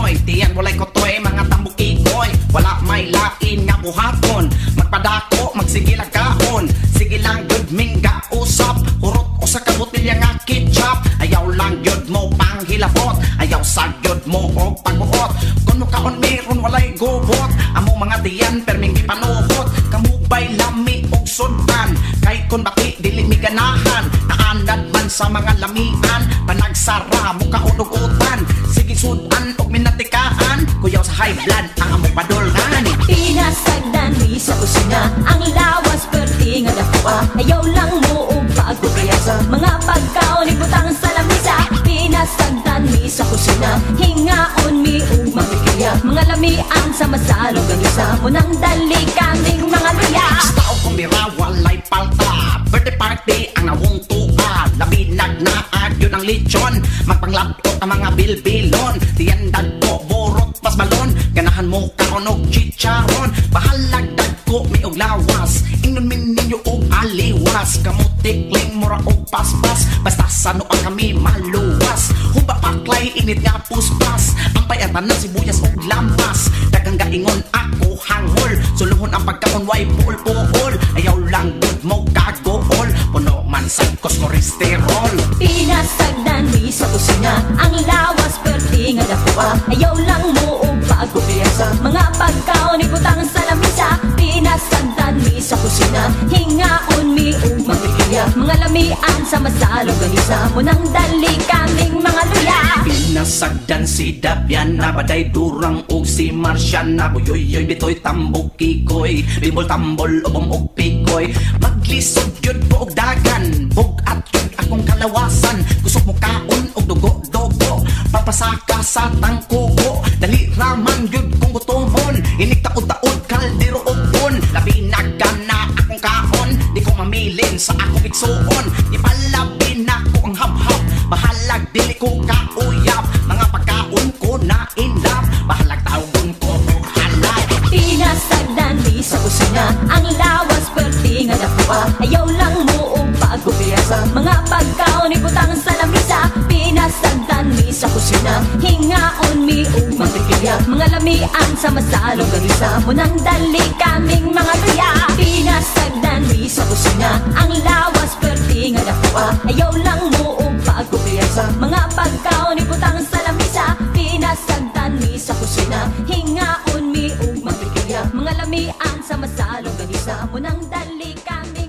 ikoy, tiyan walay kotoy, mga tambok ikoy. Wala may lain nga buhaton, magpadako, magsigilag kaon. Sige lang yun, mingga usap, hurot o sa kabutilya nga ketchup. Ayaw lang yun mo pang hilabot, ayaw sagyod mo o pagbuot. Kung kaon meron walay gubot, amo mga tiyan perming gipanuhot. Kamubay lami og sundan, kay kun bati dili mi ganahan. Naanad man sa mga lamian, panagsara mo kaudugutan. Sige sudan og minatikaan, kuyaw sa high blood ang amo padolgan. Pinasagdan mi sa kusina, ang lawas perti nga dakuha. Ayaw lang mo og pagkupriyasa, mga pagkaon ibutang sa lamisa. Pinasagdan mi sa kusina, hingaon mi og magkikilya. Mga lamian sa masalong ganisa, munang dali kaming mga luya. Tao kumira walay palta, birthday party ang nawong tuwa. Labinag na agyo ng lechon, magpanglapot ang mga bilbilon. Tiyandag ko borot pas balon, ganahan mo kaon og chicharon. Bahalagdag ko mi og lawas, ingnon min ninyo og aliwas. Kamutikling mura og paspas, basta sano ang kami maluwas. Humba paklay init nga puspas, ang payatan ng sibuyas og lampas. Dagang gaingon ako hangol, suluhon ang pagkaon way puol-puol. Ayaw lang good mo kagool, puno man sa koskoresterol. Pinasagdan mi sa kusina, ang lawas perti nga dakuha. Ayaw lang mo og pagkupriyasa, mga pagkaon ibutang sa lamisa. Pinasagdan mi sa kusina, hingaon mi og magkikilya. Mga lamian sa masalong ganisa, munang dali kaming mga luya. Pinasagdan si Dabian na baday durang og si Marcian na buyoy bitoy tambok kikoy. Bimol tambol ubong og pikoy, maglisod yun po og dagan. Bugat yun akong kalawasan, kusok mo kaon og dugo-dugo. Papasaka sa tangkugo, dali raman yun kung gutomon. Inig taod-taod kaldero og bon, labi nagana akong kaon. Di ko mamilin sa akong igsuon, ipalabi na ko ang hap-hap. Bahalag dili ko kauyap, mga pagkaon ko na inlap. Bahalag tawgon ko og halay. Pinasagdan mi sa kusina, ang lawas perti nga dakuha. Ayaw lang mo og pagkupriyasa, mga pagkaon ibutang sa lamisa. Pinasagdan mi sa kusina, hingaon mi og magkikilya. Mga lamian sa masalong ganisa, munang dali kaming mga luya. Pinasagdan mi sa kusina, ang lawas perti nga dakuha. Ayaw lang mo og pagkupriyasa, mga pagkaon ibutang sa lamisa. Pinasagdan mi sa kusina, hingaon mi og magkikilya. Mga lamian sa masalong ganisa, munang dali kaming